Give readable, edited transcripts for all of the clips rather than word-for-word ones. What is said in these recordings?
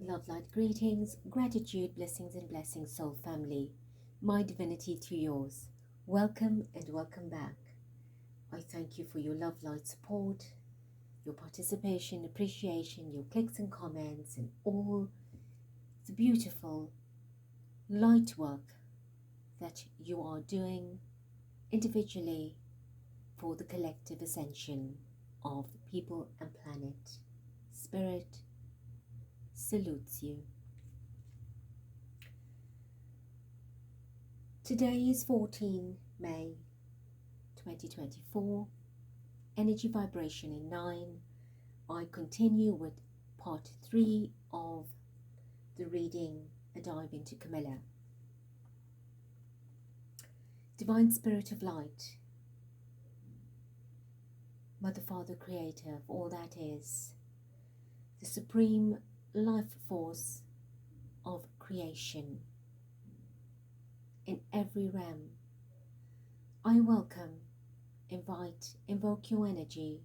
Love, light, greetings, gratitude, blessings and blessings, soul family. My divinity to yours. Welcome and welcome back. I thank you for your love, light, support, your participation, appreciation, your clicks and comments, and all the beautiful light work that you are doing individually for the collective ascension of people and planet. Spirit salutes you. Today is 14 May 2024, energy vibration in 9. I continue with part 3 of the reading, a dive into Camilla. Divine Spirit of Light, Mother, Father, Creator of all that is, the Supreme Life Force of creation in every realm. I welcome, invite, invoke your energy,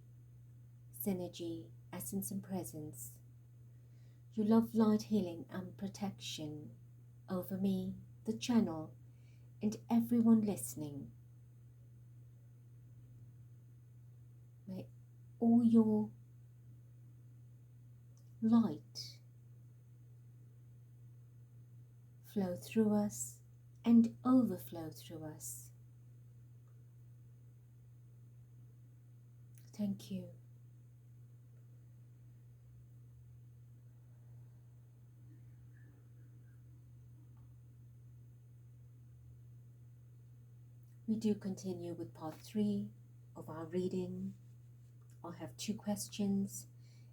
synergy, essence and presence, your love, light, healing and protection over me, the channel, and everyone listening. May all your light flow through us and overflow through us. Thank you. We do continue with part 3 of our reading. I have 2 questions,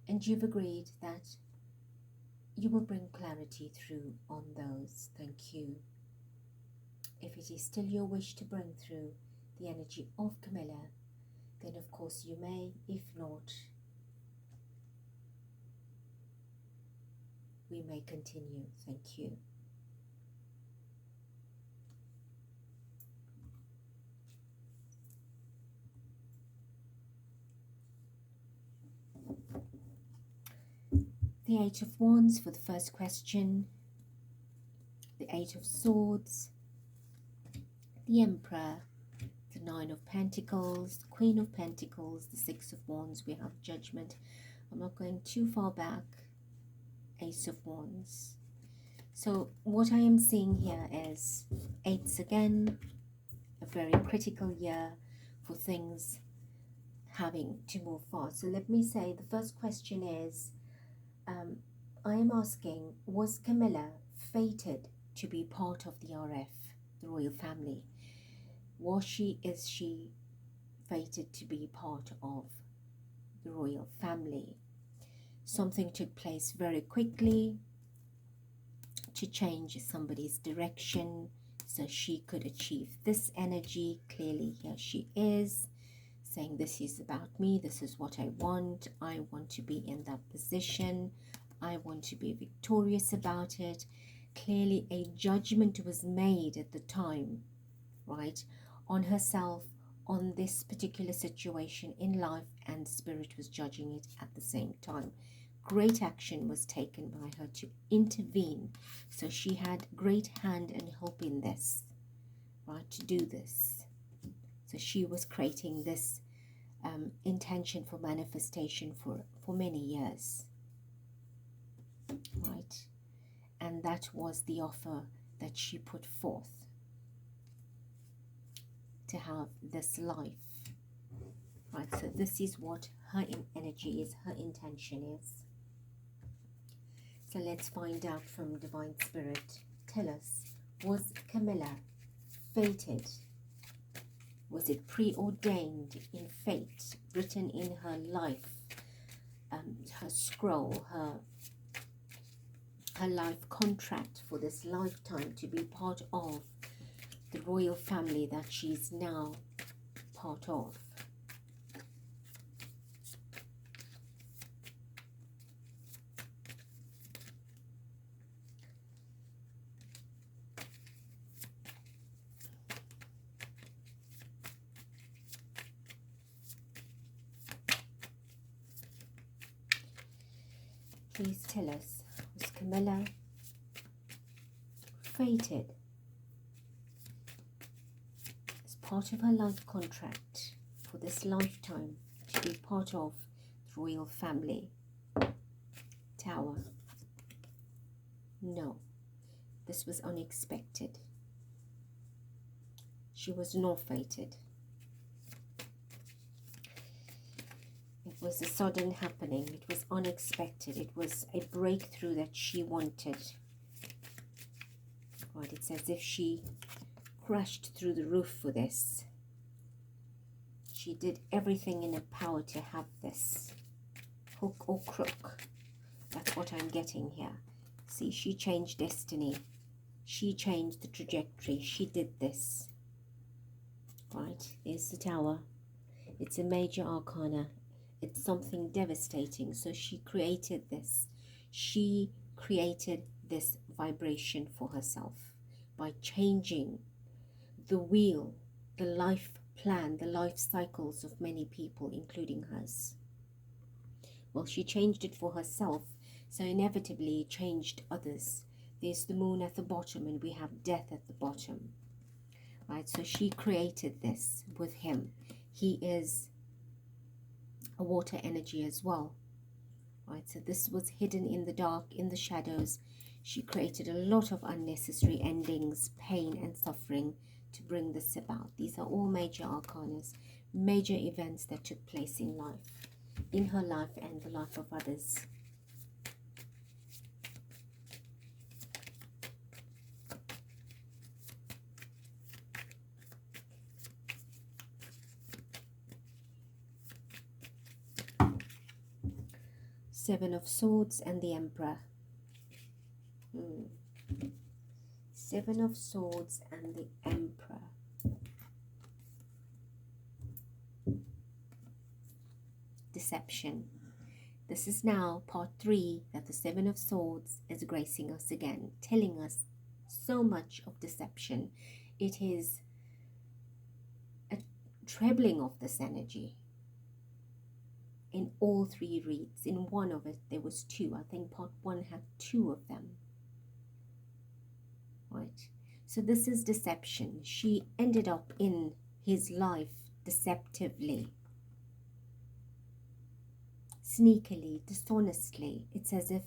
and you've agreed that you will bring clarity through on those. Thank you. If it is still your wish to bring through the energy of Camilla, then of course you may. If not, we may continue. Thank you. The 8 of Wands for the first question, the 8 of Swords, the Emperor, the 9 of Pentacles, the Queen of Pentacles, the 6 of Wands, we have Judgment. I'm not going too far back, Ace of Wands. So what I am seeing here is 8s again, a very critical year for things having to move fast. So let me say the first question is, I am asking, was Camilla fated to be part of the RF, the royal family? Is she fated to be part of the royal family? Something took place very quickly to change somebody's direction so she could achieve this energy. Clearly here she is saying, this is about me, this is what I want to be in that position, I want to be victorious about it. Clearly a judgment was made at the time, right, on herself, on this particular situation in life, and Spirit was judging it at the same time. Great action was taken by her to intervene, so she had great hand and help in this, right, to do this. So she was creating this intention for manifestation for many years, right? And that was the offer that she put forth, to have this life, right? So this is what her energy is, her intention is. So let's find out from Divine Spirit. Tell us, was Camilla fated? Was it preordained in fate, written in her life, her scroll, her life contract for this lifetime to be part of the royal family that she's now part of? Please tell us, Was Camilla fated as part of her life contract for this lifetime to be part of the royal family? Tower. No, this was unexpected. She was not fated. It was a sudden happening. It was unexpected. It was a breakthrough that she wanted. Right, it's as if she crashed through the roof for this. She did everything in her power to have this. Hook or crook. That's what I'm getting here. See, she changed destiny. She changed the trajectory. She did this. Right, there's the Tower. It's a major arcana. It's something devastating. So she created this. She created this vibration for herself by changing the wheel, the life plan, the life cycles of many people, including hers. Well, she changed it for herself, so inevitably it changed others. There's the moon at the bottom and we have death at the bottom. Right, so she created this with him. He is a water energy as well. Right, so this was hidden in the dark, in the shadows. She created a lot of unnecessary endings, pain and suffering to bring this about. These are all major arcanas, major events that took place in life, in her life and the life of others. Seven of Swords and the Emperor. Seven of Swords and the Emperor. Deception. This is now part 3 that the Seven of Swords is gracing us again, telling us so much of deception. It is a trebling of this energy. In all 3 reads. In one of it there was 2. I think part 1 had 2 of them. Right. So this is deception. She ended up in his life deceptively, sneakily, dishonestly. It's as if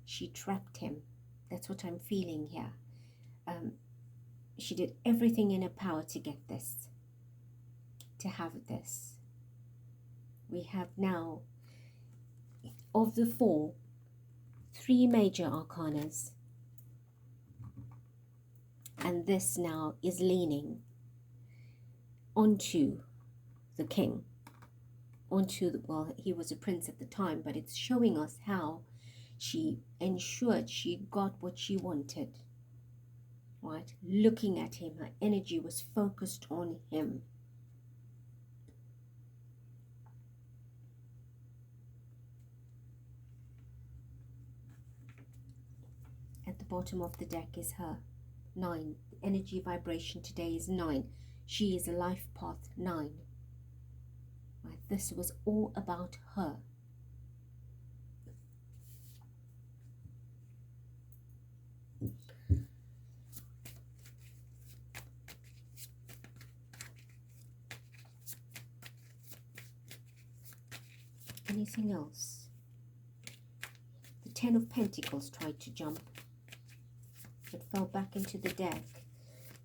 she trapped him. That's what I'm feeling here. She did everything in her power to get this, to have this. We have now, of the 4, 3 major arcanas. And this now is leaning onto the king. Onto, well, he was a prince at the time, but it's showing us how she ensured she got what she wanted. Right? Looking at him, her energy was focused on him. At the bottom of the deck is her 9. The energy vibration today is 9. She is a life path 9. Right? This was all about her. Anything else? The 10 of Pentacles tried to jump, but fell back into the deck.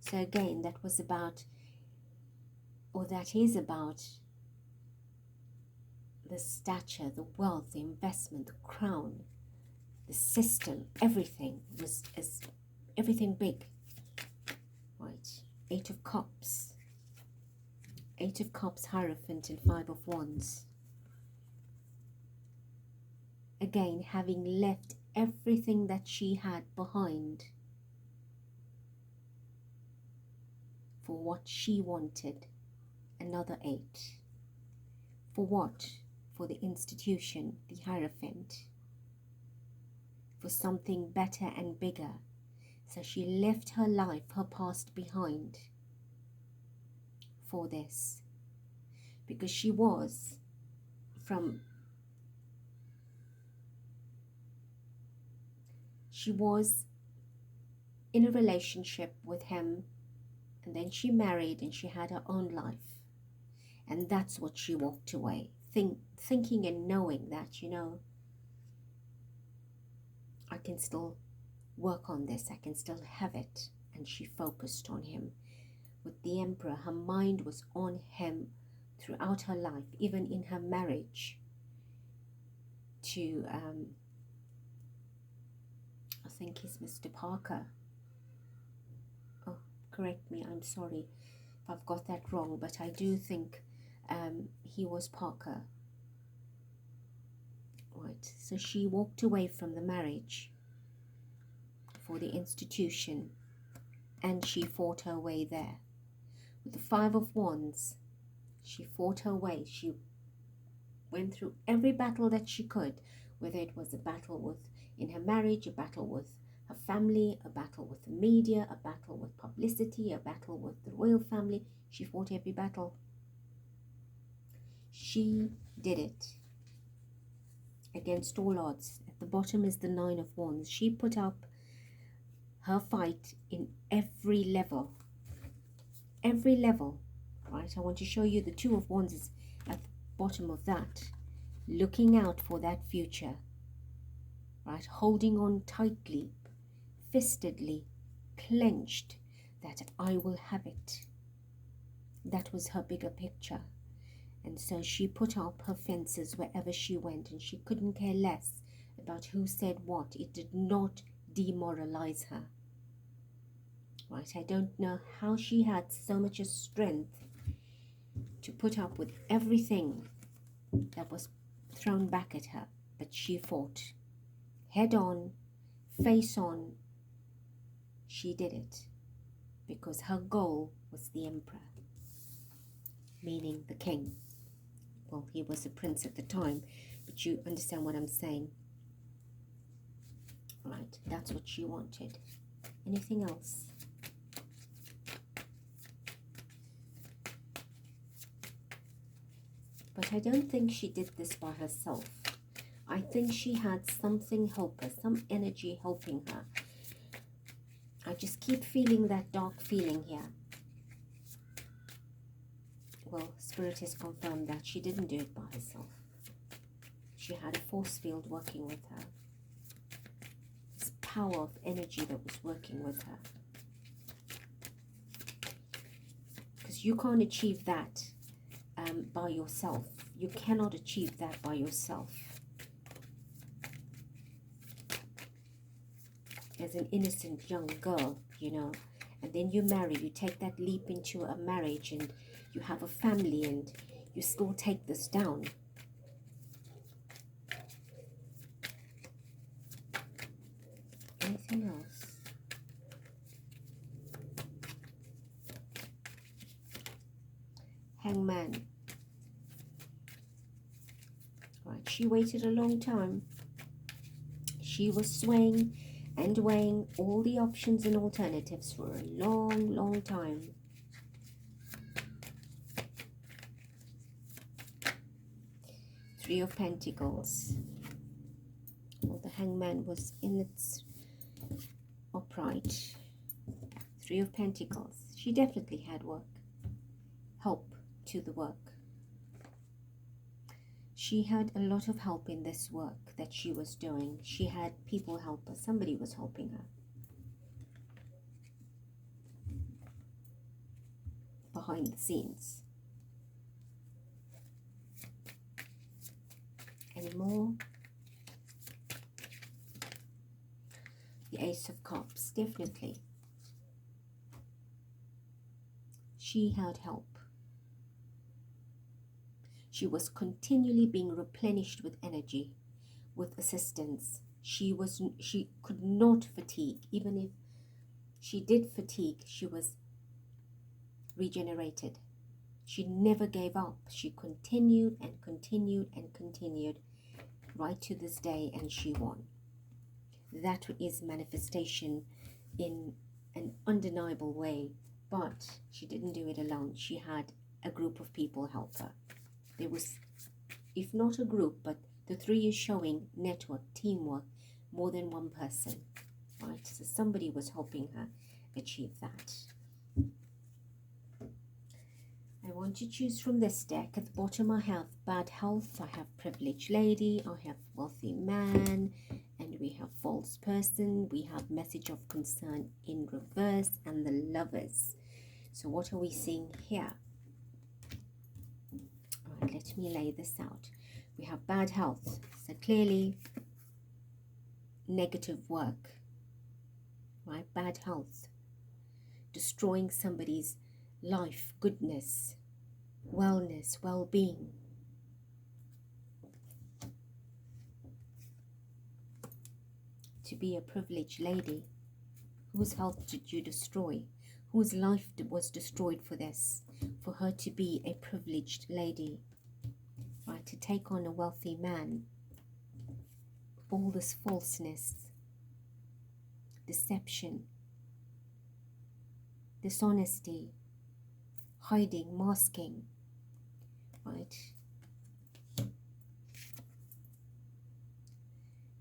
So again, that was about, or that is about, the stature, the wealth, the investment, the crown, the system, everything was everything big. Right. 8 of Cups. 8 of Cups, Hierophant, and 5 of Wands. Again, having left everything that she had behind for what she wanted. Another 8. For what? For the institution, the Hierophant. For something better and bigger. So she left her life, her past behind for this. Because she was, from She was in a relationship with him, and then she married and she had her own life. And that's what she walked away, thinking and knowing that, you know, I can still work on this, I can still have it. And she focused on him. With the Emperor, her mind was on him throughout her life, even in her marriage to, I think he's Mr. Parker. Oh, correct me, I'm sorry if I've got that wrong, but I do think he was Parker. Right, so she walked away from the marriage for the institution, and she fought her way there. With the Five of Wands, she fought her way. She went through every battle that she could, whether it was a battle in her marriage, a battle with her family, a battle with the media, a battle with publicity, a battle with the royal family. She fought every battle. She did it against all odds. At the bottom is the Nine of Wands. She put up her fight in every level. Every level, right? I want to show you the Two of Wands is at the bottom of that. Looking out for that future, right? Holding on tightly, fistedly, clenched, that I will have it. That was her bigger picture. And so she put up her fences wherever she went, and she couldn't care less about who said what. It did not demoralize her. Right? I don't know how she had so much strength to put up with everything that was thrown back at her, but she fought head on, face on. She did it because her goal was the Emperor, meaning the king. Well, he was a prince at the time, but you understand what I'm saying. Right, that's what she wanted. Anything else? But I don't think she did this by herself. I think she had something help her, some energy helping her. I just keep feeling that dark feeling here. Well, Spirit has confirmed that she didn't do it by herself. She had a force field working with her. This power of energy that was working with her. Because you can't achieve that by yourself. You cannot achieve that by yourself. As an innocent young girl, you know, and then you marry, you take that leap into a marriage, and you have a family, and you still take this down. Anything else? Hangman. Right, she waited a long time. She was swaying and weighing all the options and alternatives for a long, long time. Three of Pentacles. Well, the Hangman was in its upright. Three of Pentacles. She definitely had work. Help to the work. She had a lot of help in this work that she was doing. She had people help her. Somebody was helping her. Behind the scenes. Any more? The Ace of Cups, definitely. She had help. She was continually being replenished with energy, with assistance. She could not fatigue. Even if she did fatigue, she was regenerated. She never gave up. She continued and continued and continued right to this day, and she won. That is manifestation in an undeniable way, but she didn't do it alone. She had a group of people help her. There was, if not a group, but the three is showing network, teamwork, more than one person. right? So somebody was helping her achieve that. I want to choose from this deck. At the bottom I have bad health, I have privileged lady, I have wealthy man, and we have false person, we have message of concern in reverse, and the lovers. So what are we seeing here? All right, let me lay this out. We have bad health, so clearly negative work, right? Bad health, destroying somebody's life, goodness, wellness, well-being. To be a privileged lady, whose health did you destroy? Whose life was destroyed for this? For her to be a privileged lady, right? To take on a wealthy man. All this falseness, deception, dishonesty, hiding, masking, right?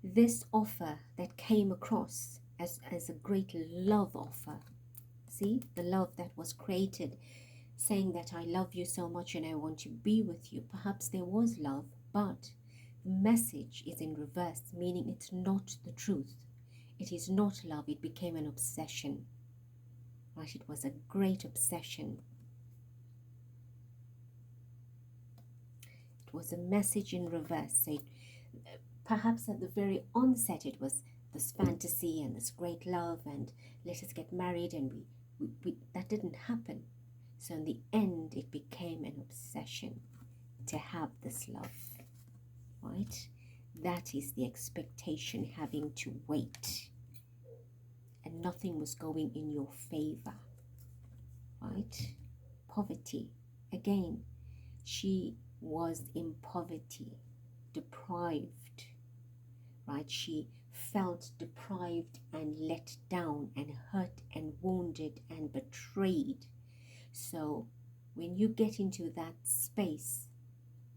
This offer that came across as a great love offer. See, the love that was created, saying that I love you so much and I want to be with you. Perhaps there was love, but the message is in reverse, meaning it's not the truth. It is not love. It became an obsession, right? It was a great obsession. It was a message in reverse. So perhaps at the very onset it was this fantasy and this great love and let us get married, and we that didn't happen. So in the end it became an obsession to have this love, right? That is the expectation, having to wait, and nothing was going in your favor, right? Poverty, again, she was in poverty, deprived, right? She felt deprived and let down and hurt and wounded and betrayed. So when you get into that space,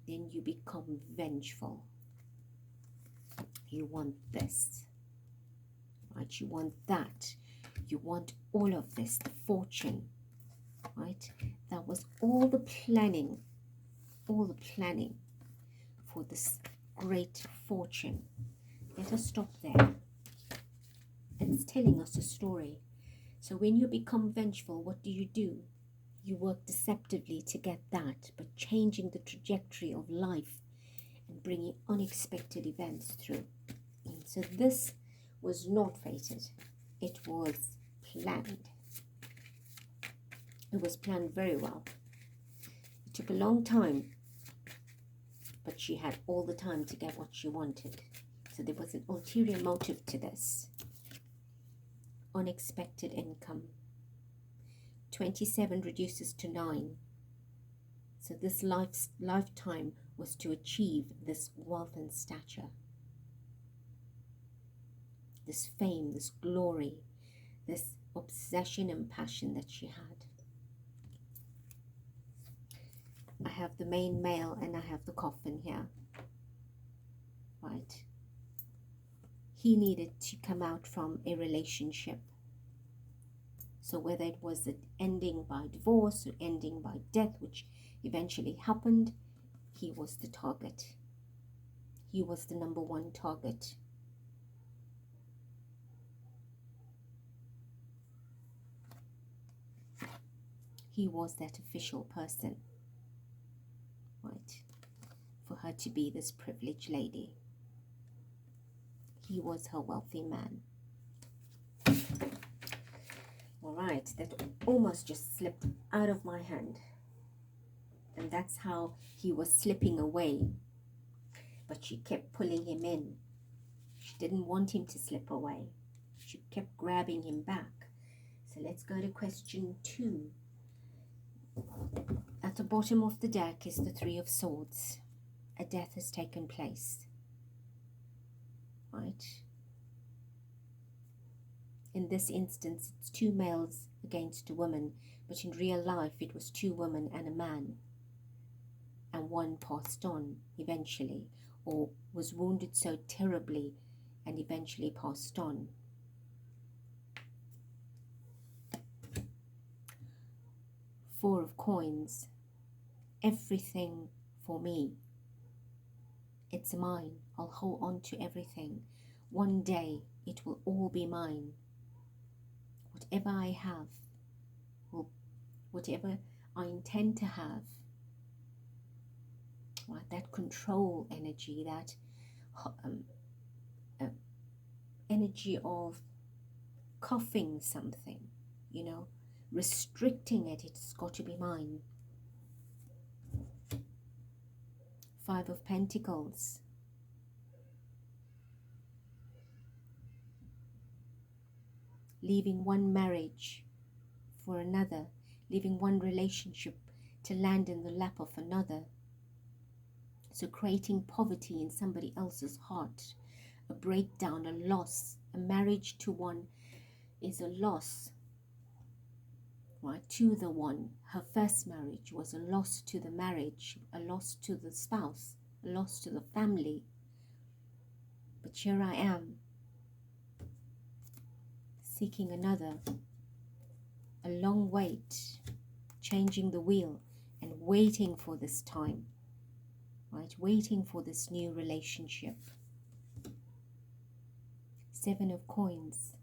then you become vengeful. You want this, right? You want that. You want all of this, the fortune, right? That was all the planning for this great fortune. Let us stop there. It's telling us a story. So when you become vengeful, what do? You work deceptively to get that, but changing the trajectory of life and bringing unexpected events through. And so this was not fated. It was planned. It was planned very well. It took a long time, but she had all the time to get what she wanted. So there was an ulterior motive to this. Unexpected income. 27 reduces to 9. So this lifetime was to achieve this wealth and stature, this fame, this glory, this obsession and passion that she had. I have the main male and I have the coffin here, right? He needed to come out from a relationship. So whether it was an ending by divorce or ending by death, which eventually happened, he was the target. He was the number one target. He was that official person, right? For her to be this privileged lady. He was her wealthy man. All right, that almost just slipped out of my hand. And that's how he was slipping away. But she kept pulling him in. She didn't want him to slip away. She kept grabbing him back. So let's go to question 2. At the bottom of the deck is the 3 of Swords. A death has taken place. Right? In this instance, it's 2 males against a woman, but in real life, it was 2 women and a man. And one passed on eventually, or was wounded so terribly and eventually passed on. Four of Coins. Everything for me. It's mine. I'll hold on to everything. One day it will all be mine. Whatever I have, whatever I intend to have, right? That control energy, that energy of coughing something, you know, restricting it. It's got to be mine. Five of Pentacles. Leaving one marriage for another, leaving one relationship to land in the lap of another. So creating poverty in somebody else's heart, a breakdown, a loss. A marriage to one is a loss, right? To the one. Her first marriage was a loss to the marriage, a loss to the spouse, a loss to the family. But here I am, seeking another. A long wait, changing the wheel and waiting for this time, right? Waiting for this new relationship. Seven of Coins,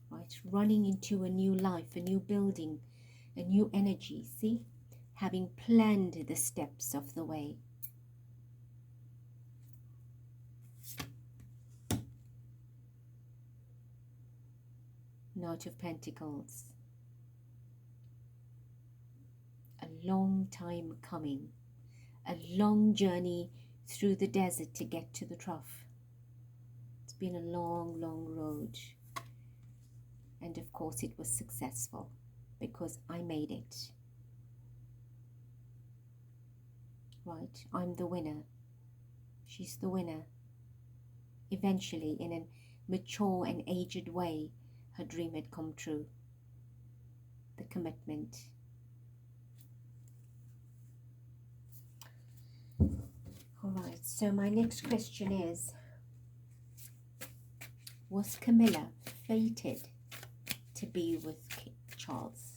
right? Running into a new life, a new building, a new energy. See? Having planned the steps of the way. Knight of Pentacles. A long time coming. A long journey through the desert to get to the trough. It's been a long, long road. And of course it was successful because I made it. Right? I'm the winner. She's the winner. Eventually, in a mature and aged way, her dream had come true. The commitment. Alright, so my next question is, was Camilla fated to be with Charles?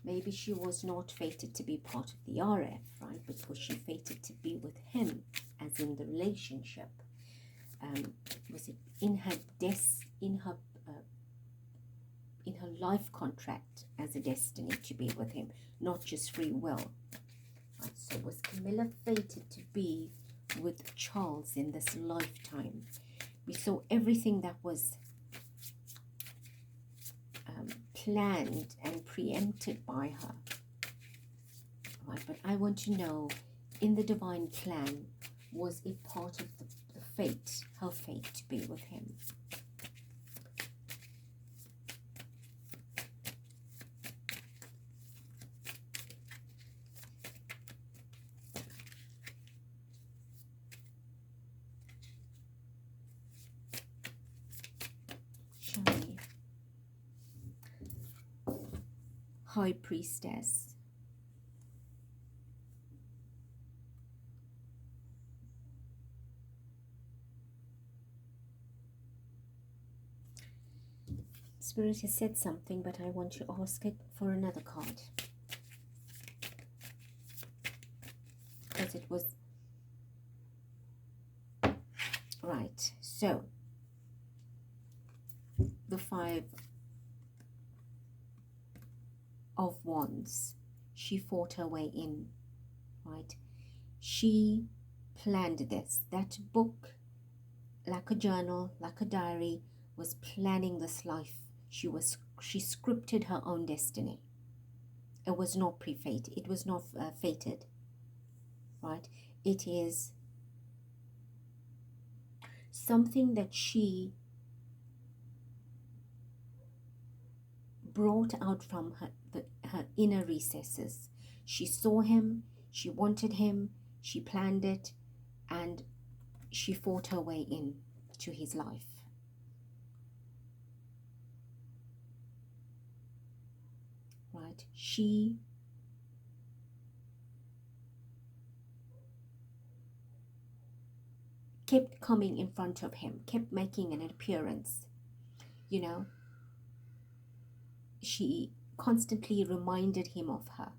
Maybe she was not fated to be part of the RF, right? But was she fated to be with him, as in the relationship? Was it in her in her life contract as a destiny to be with him, not just free will? Right, so was Camilla fated to be with Charles in this lifetime? We saw everything that was planned and preempted by her. Right, but I want to know, in the divine plan, was it part of the fate, her fate to be with him? High Priestess. Spirit has said something, but I want to ask it for another card. Because it was... Right, so the Five of Wands. She fought her way in, right? She planned this. That book, like a journal, like a diary, was planning this life. She scripted her own destiny. It was not pre-fated. It was not fated, right? It is something that she brought out from her inner recesses. She saw him, she wanted him, she planned it, and she fought her way in to his life. Right? She kept coming in front of him, kept making an appearance, you know. She constantly reminded him of her,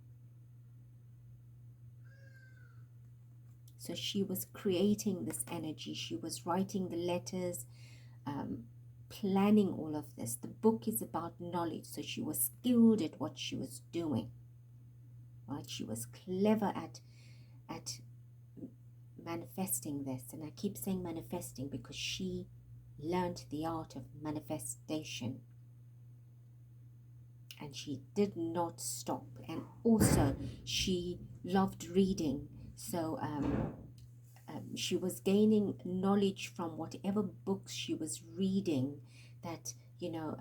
So she was creating this energy. She was writing the letters, planning all of this. The book is about knowledge. So she was skilled at what she was doing. Right? She was clever at manifesting this. And I keep saying manifesting because she learned the art of manifestation. And she did not stop. And also she loved reading. So she was gaining knowledge from whatever books she was reading, that, you know,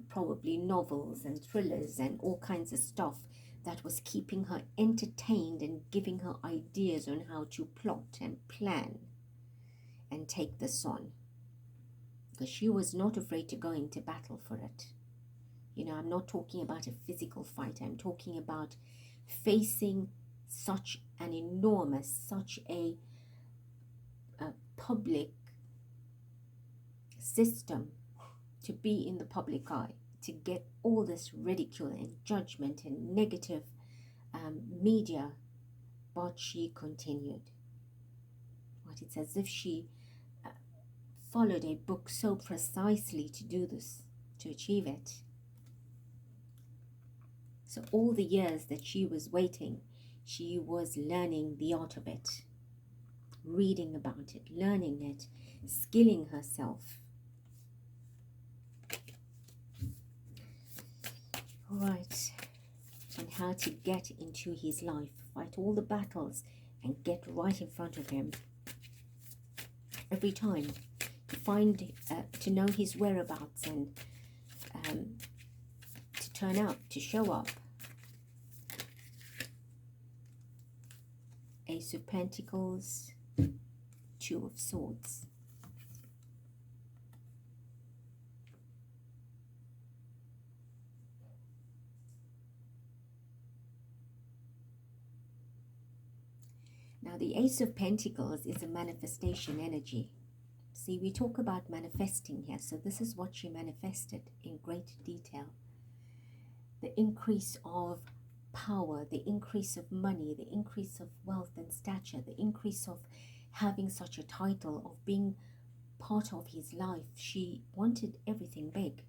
probably novels and thrillers and all kinds of stuff that was keeping her entertained and giving her ideas on how to plot and plan and take this on. Because she was not afraid to go into battle for it. You know, I'm not talking about a physical fight. I'm talking about facing such an enormous, such a public system, to be in the public eye, to get all this ridicule and judgment and negative media. But she continued. Right? It's as if she followed a book so precisely to do this, to achieve it. So all the years that she was waiting, she was learning the art of it, reading about it, learning it, skilling herself. All right, and how to get into his life, fight all the battles and get right in front of him. Every time to find, to know his whereabouts and to turn up, to show up. Ace of Pentacles, Two of Swords. Now the Ace of Pentacles is a manifestation energy. See, we talk about manifesting here. So this is what she manifested in great detail. The increase of power, the increase of money, the increase of wealth and stature, the increase of having such a title, of being part of his life. She wanted everything big.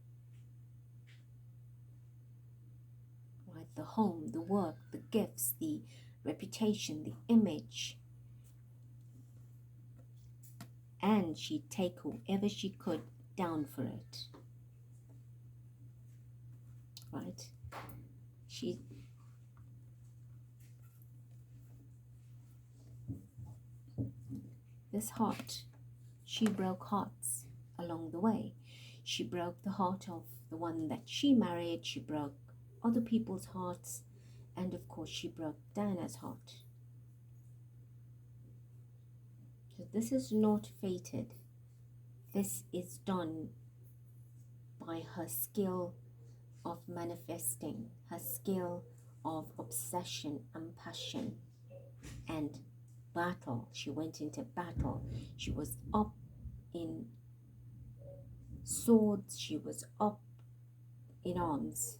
Right? The home, the work, the gifts, the reputation, the image. And she'd take whoever she could down for it. Right? This heart, she broke hearts along the way. She broke the heart of the one that she married. She broke other people's hearts. And of course, she broke Diana's heart. So this is not fated. This is done by her skill of manifesting, her skill of obsession and passion and battle. She went into battle. She was up in swords. She was up in arms.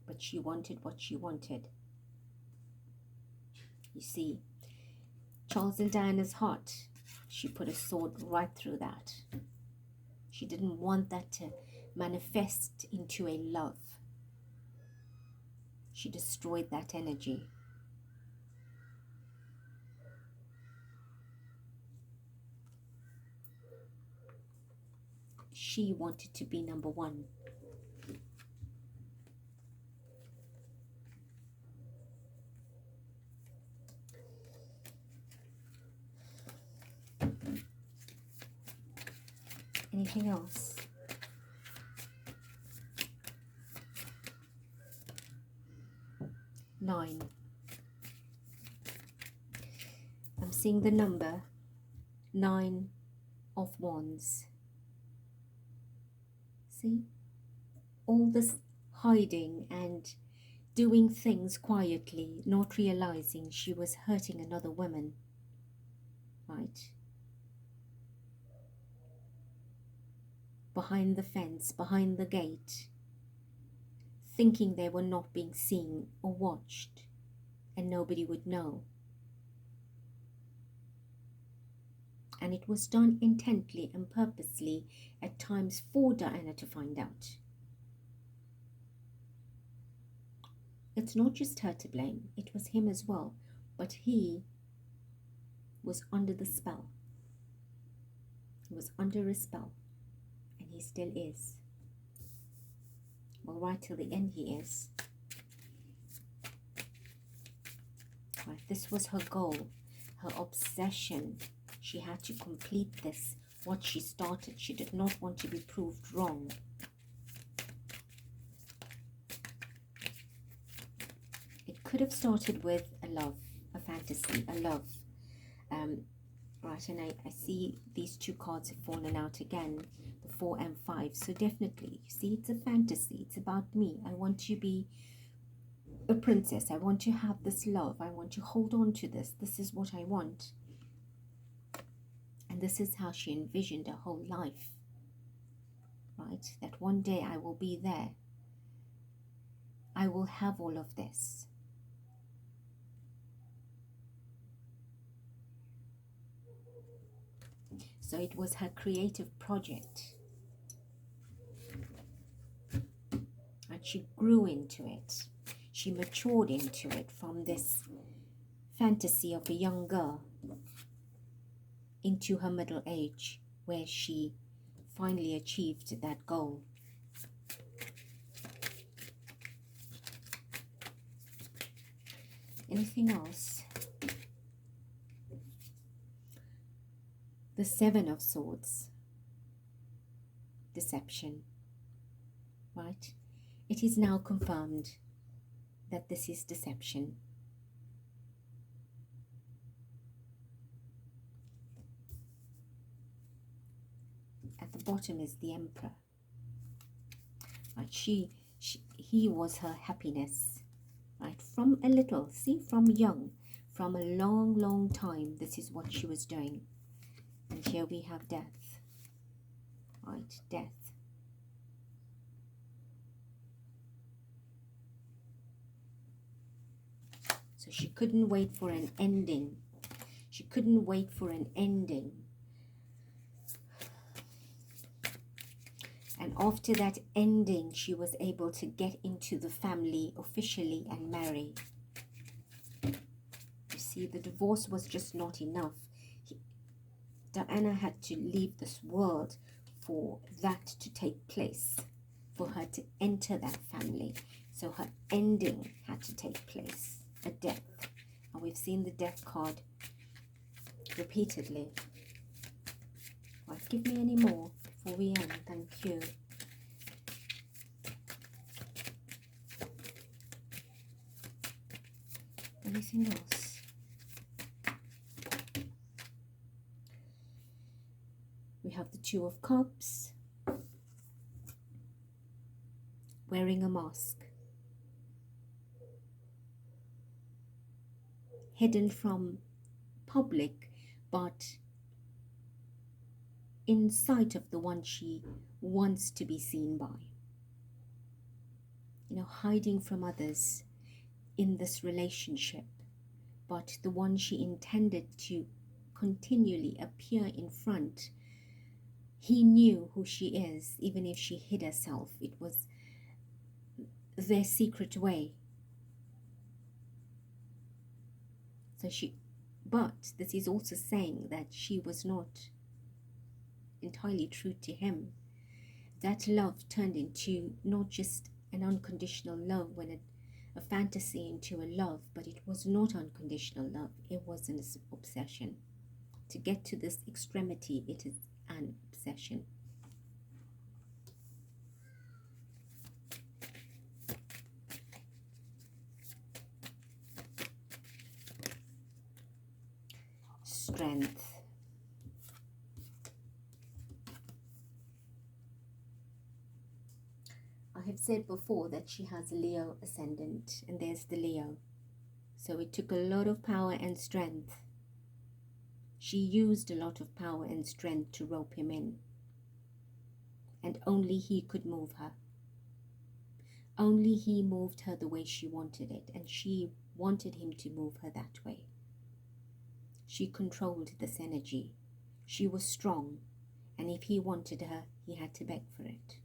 But she wanted what she wanted. You see, Charles and Diana's heart, she put a sword right through that. She didn't want that to manifest into a love. She destroyed that energy. She wanted to be number one. Anything else? Nine. I'm seeing the number 9 of Wands. See? All this hiding and doing things quietly, not realizing she was hurting another woman. Right? Behind the fence, behind the gate, thinking they were not being seen or watched. and nobody would know. And it was done intently and purposely at times for Diana to find out. It's not just her to blame, it was him as well, but he was under the spell. He was under a spell, and he still is. Well, right till the end he is. Right, this was her goal, her obsession. She had to complete this, what she started. She did not want to be proved wrong. It could have started with a love, a fantasy, a love. Right, and I see these two cards have fallen out again, the 4 and 5. So definitely, you see, it's a fantasy. It's about me. I want to be a princess. I want to have this love. I want to hold on to this. This is what I want. And this is how she envisioned her whole life. Right, that one day I will be there. I will have all of this. So it was her creative project. And she grew into it. She matured into it from this fantasy of a young girl into her middle age, where she finally achieved that goal. Anything else? The 7 of Swords. Deception. Right? It is now confirmed that this is deception. At the bottom is the Emperor. Right? He was her happiness. Right? From a little, see, from young, from a long, long time, this is what she was doing. And here we have death. Right? Death. So she couldn't wait for an ending. She couldn't wait for an ending. And after that ending, she was able to get into the family officially and marry. You see, the divorce was just not enough. Diana had to leave this world for that to take place, for her to enter that family. So her ending had to take place, a death. And we've seen the death card repeatedly. Right, give me any more before we end. Thank you. Anything else? We have the 2 of Cups, wearing a mask, hidden from public, but in sight of the one she wants to be seen by. You know, hiding from others in this relationship, but the one she intended to continually appear in front. He knew who she is, even if she hid herself. It was their secret way. So but this is also saying that she was not entirely true to him. That love turned into not just an unconditional love, when a fantasy into a love, but it was not unconditional love. It was an obsession. To get to this extremity, it is an obsession. Strength. I have said before that she has Leo ascendant, and there's the Leo. So it took a lot of power and strength. She used a lot of power and strength to rope him in. And only he could move her. Only he moved her the way she wanted it. And she wanted him to move her that way. She controlled this energy. She was strong, and if he wanted her, he had to beg for it.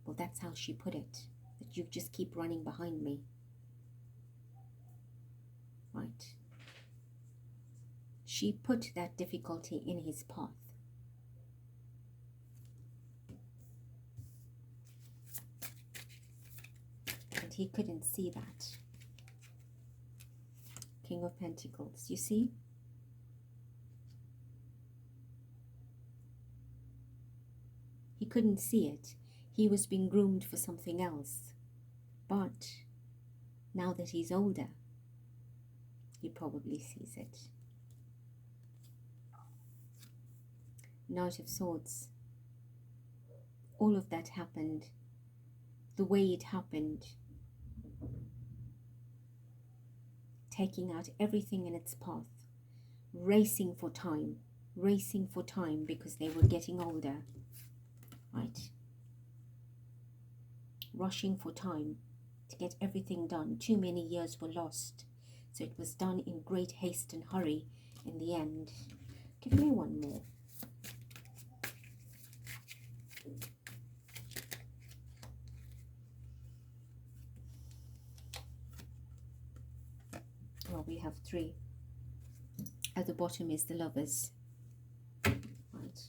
Well, that's how she put it, that you just keep running behind me. Right. She put that difficulty in his path. And he couldn't see that. King of Pentacles, you see? He couldn't see it. He was being groomed for something else. But now that he's older, he probably sees it. Knight of Swords. All of that happened the way it happened, taking out everything in its path, racing for time because they were getting older, right? Rushing for time to get everything done. Too many years were lost, so it was done in great haste and hurry in the end. Give me one more. Well, we have 3. At the bottom is the Lovers. Right.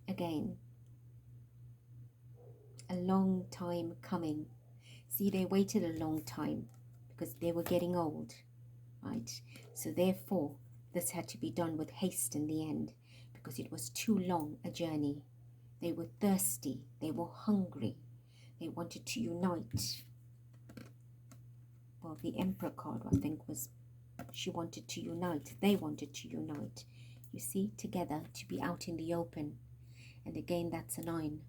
Again, a long time coming. See, they waited a long time because they were getting old, right? So therefore, this had to be done with haste in the end because it was too long a journey. They were thirsty. They were hungry. They wanted to unite. Well, the Emperor card, I think, was she wanted to unite. They wanted to unite. You see, together, to be out in the open. And again, that's a 9.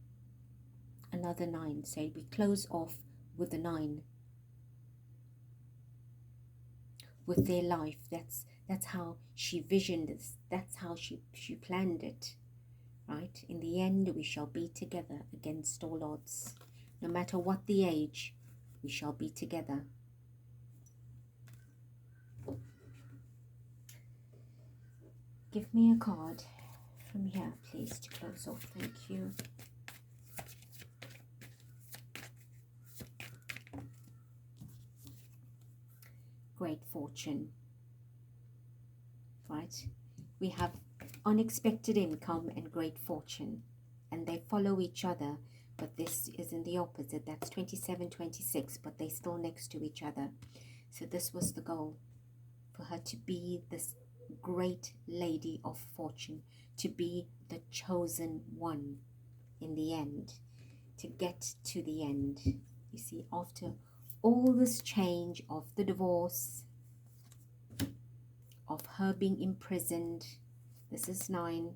Another 9. So we close off with a 9. With their life. That's how she visioned this. That's how she planned it. Right? In the end, we shall be together against all odds. No matter what the age, we shall be together. Give me a card from here, please, to close off. Thank you. Great fortune. Right? We have unexpected income and great fortune. And they follow each other. But this is in the opposite. That's 27, 26. But they're still next to each other. So this was the goal. For her to be this great lady of fortune, to be the chosen one in the end, to get to the end. You see, after all this change of the divorce, of her being imprisoned, this is 29,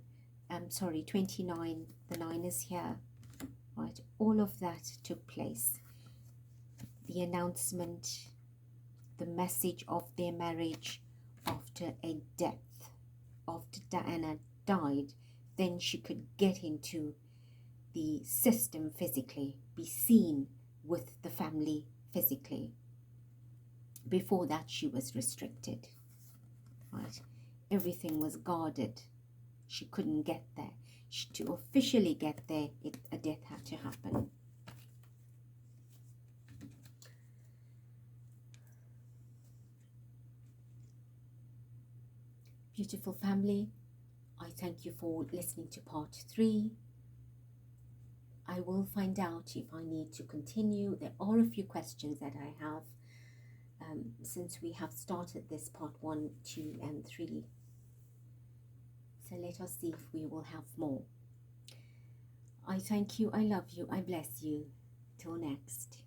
the 9 is here, right? All of that took place. The announcement, the message of their marriage, after a death, after Diana died, then she could get into the system physically, be seen with the family physically. Before that, she was restricted, right? Everything was guarded. She couldn't get there. To officially get there, a death had to happen. Beautiful family, I thank you for listening to part 3. I will find out if I need to continue. There are a few questions that I have since we have started this part 1, 2 and 3. So let us see if we will have more. I thank you, I love you, I bless you. Till next.